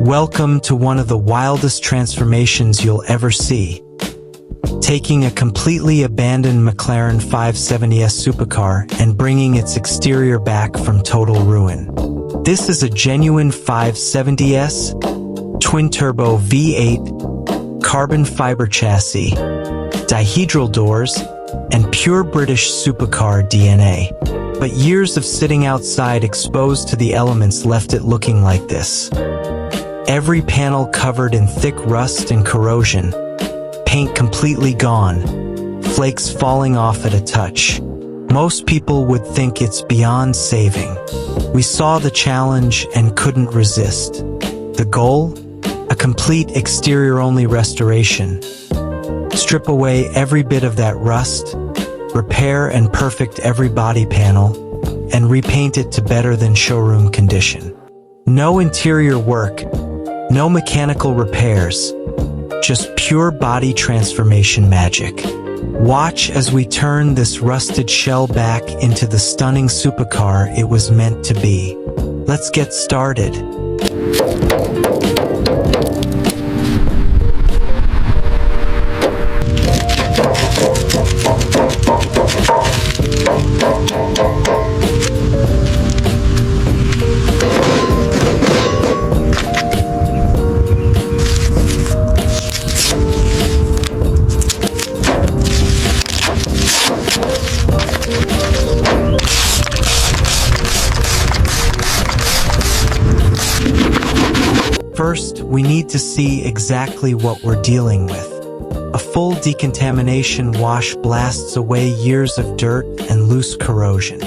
Welcome to one of the wildest transformations you'll ever see. Taking a completely abandoned McLaren 570S supercar and bringing its exterior back from total ruin. This is a genuine 570S, twin-turbo V8, carbon fiber chassis, dihedral doors, and pure British supercar DNA. But years of sitting outside exposed to the elements left it looking like this. Every panel covered in thick rust and corrosion, paint completely gone, flakes falling off at a touch. Most people would think it's beyond saving. We saw the challenge and couldn't resist. The goal? A complete exterior-only restoration. Strip away every bit of that rust, repair and perfect every body panel, and repaint it to better than showroom condition. No interior work, no mechanical repairs, just pure body transformation magic. Watch as we turn this rusted shell back into the stunning supercar it was meant to be. Let's get started. First, we need to see exactly what we're dealing with. A full decontamination wash blasts away years of dirt and loose corrosion.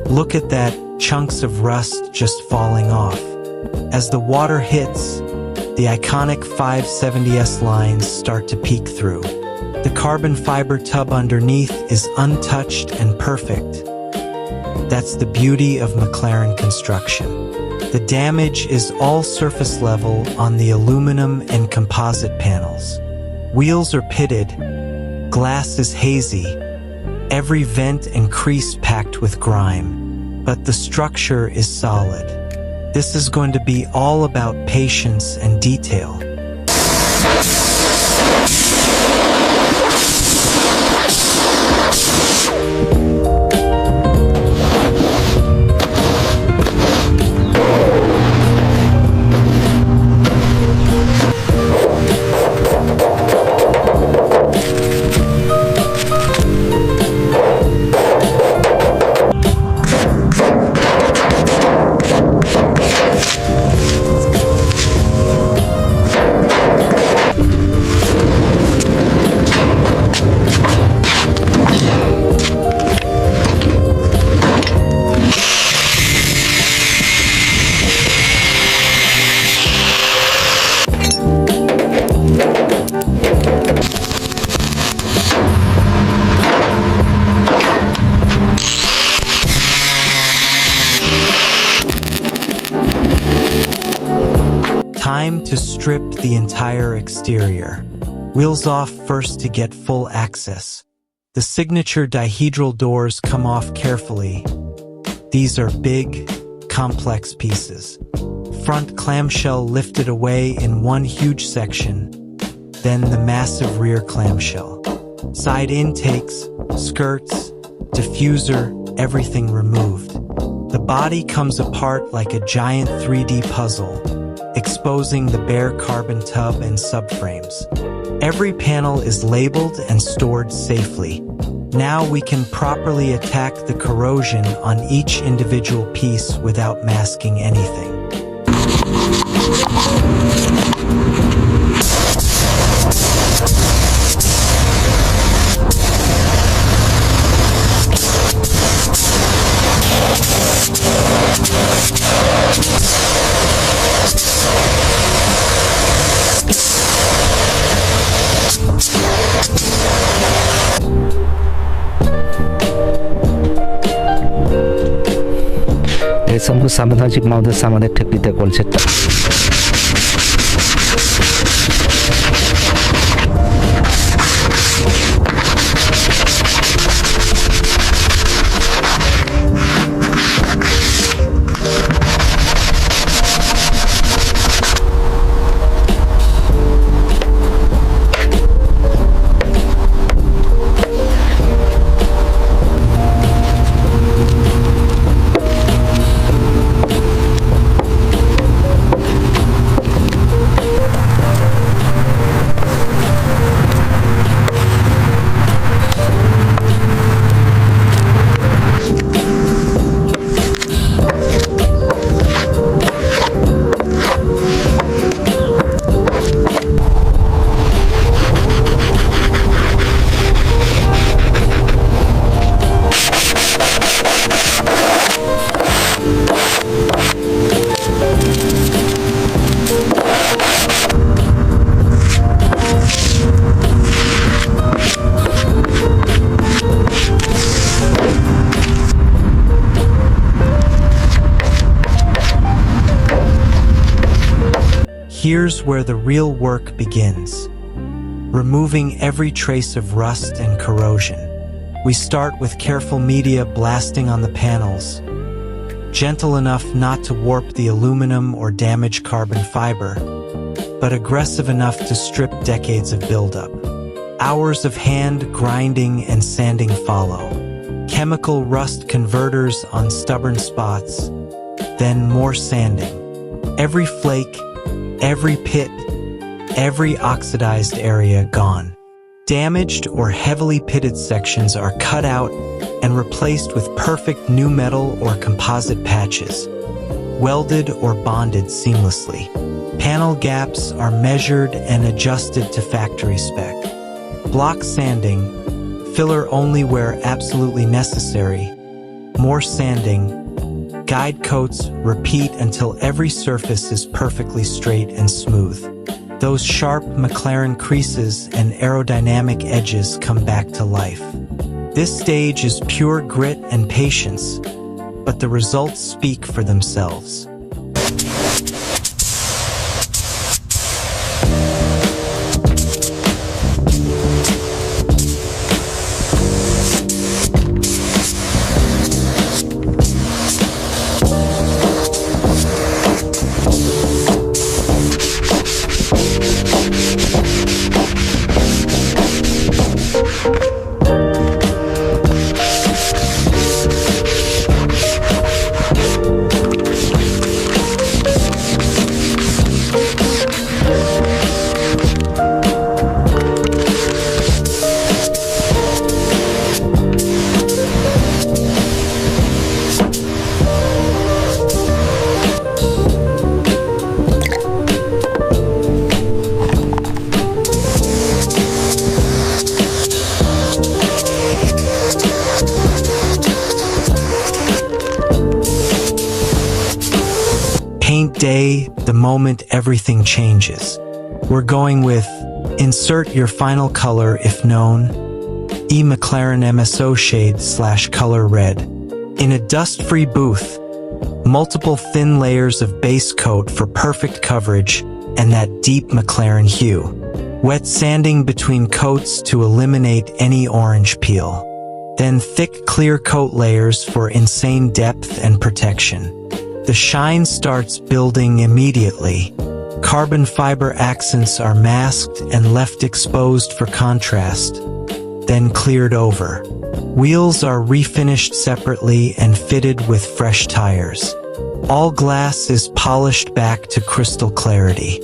Look at that, chunks of rust just falling off. As the water hits, the iconic 570S lines start to peek through. The carbon fiber tub underneath is untouched and perfect. That's the beauty of McLaren construction. The damage is all surface level on the aluminum and composite panels. Wheels are pitted, glass is hazy, every vent and crease packed with grime, but the structure is solid. This is going to be all about patience and detail. Time to strip the entire exterior. Wheels off first to get full access. The signature dihedral doors come off carefully. These are big, complex pieces. Front clamshell lifted away in one huge section, then the massive rear clamshell. Side intakes, skirts, diffuser, everything removed. The body comes apart like a giant 3D puzzle, exposing the bare carbon tub and subframes. Every panel is labeled and stored safely. Now we can properly attack the corrosion on each individual piece without masking anything. 전부 사무단식 마운트 사무대 택비대 골셋다. here's where the real work begins. Removing every trace of rust and corrosion. We start with careful media blasting on the panels, gentle enough not to warp the aluminum or damage carbon fiber, but aggressive enough to strip decades of buildup. Hours of hand grinding and sanding follow. Chemical rust converters on stubborn spots, then more sanding. Every flake, every pit, every oxidized area gone. Damaged or heavily pitted sections are cut out and replaced with perfect new metal or composite patches, welded or bonded seamlessly. Panel gaps are measured and adjusted to factory spec. Block sanding, filler only where absolutely necessary. More sanding, guide coats, repeat until every surface is perfectly straight and smooth. Those sharp McLaren creases and aerodynamic edges come back to life. This stage is pure grit and patience, but the results speak for themselves. Paint day, the moment everything changes. We're going with insert your final color if known, McLaren MSO shade / color red. In a dust-free booth, multiple thin layers of base coat for perfect coverage and that deep McLaren hue. Wet sanding between coats to eliminate any orange peel. Then thick clear coat layers for insane depth and protection. The shine starts building immediately. Carbon fiber accents are masked and left exposed for contrast, then cleared over. Wheels are refinished separately and fitted with fresh tires. All glass is polished back to crystal clarity.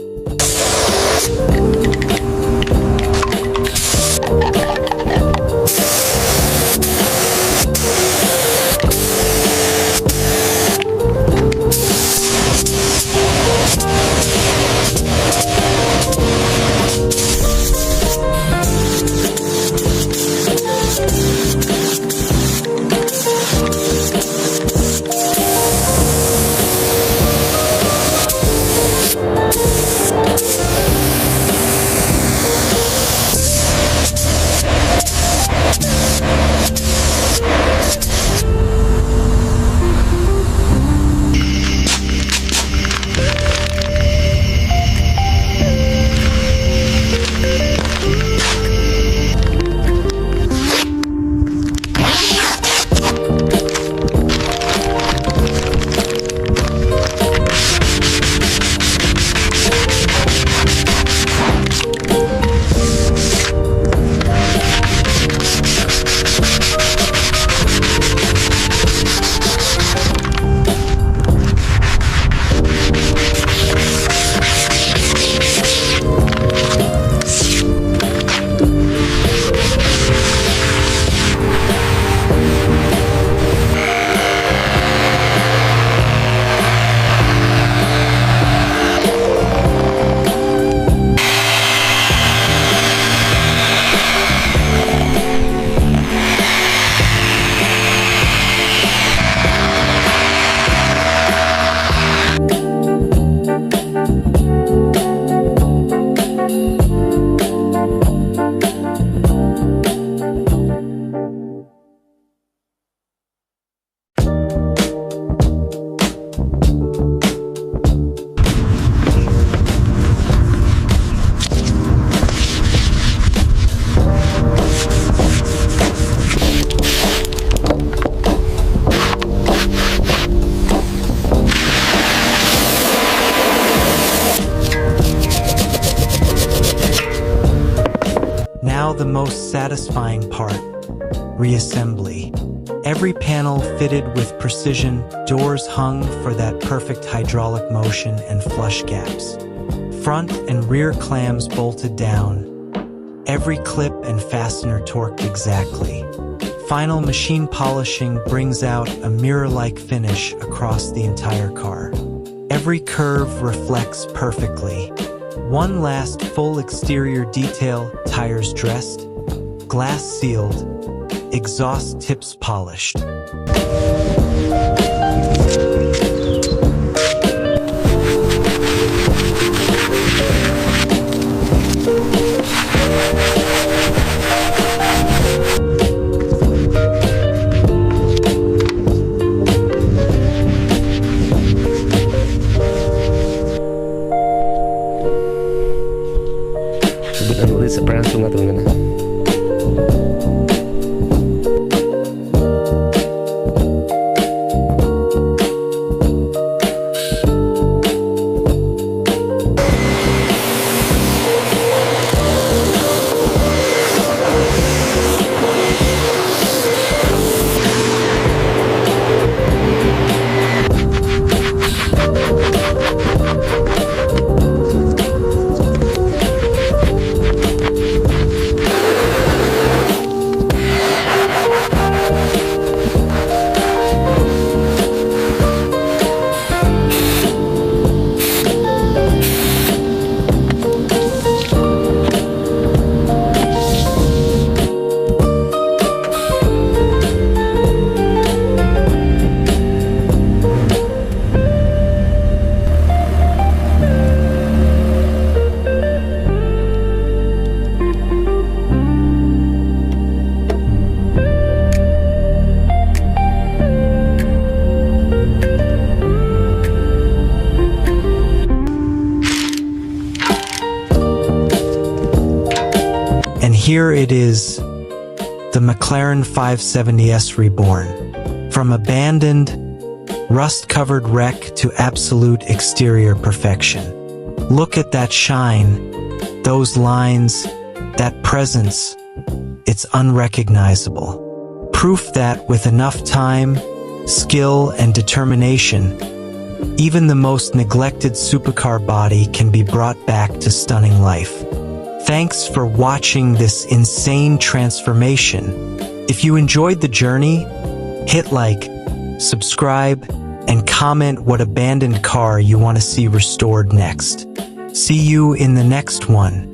now the most satisfying part, reassembly. Every panel fitted with precision, doors hung for that perfect hydraulic motion and flush gaps. Front and rear clams bolted down. Every clip and fastener torqued exactly. Final machine polishing brings out a mirror-like finish across the entire car. Every curve reflects perfectly. One last full exterior detail, tires dressed, glass sealed, exhaust tips polished. Ulit sa pranso nga ito na. And here it is, the McLaren 570S reborn. From abandoned, rust-covered wreck to absolute exterior perfection. Look at that shine, those lines, that presence. It's unrecognizable. Proof that with enough time, skill, and determination, even the most neglected supercar body can be brought back to stunning life. Thanks for watching this insane transformation. If you enjoyed the journey, hit like, subscribe, and comment what abandoned car you want to see restored next. See you in the next one.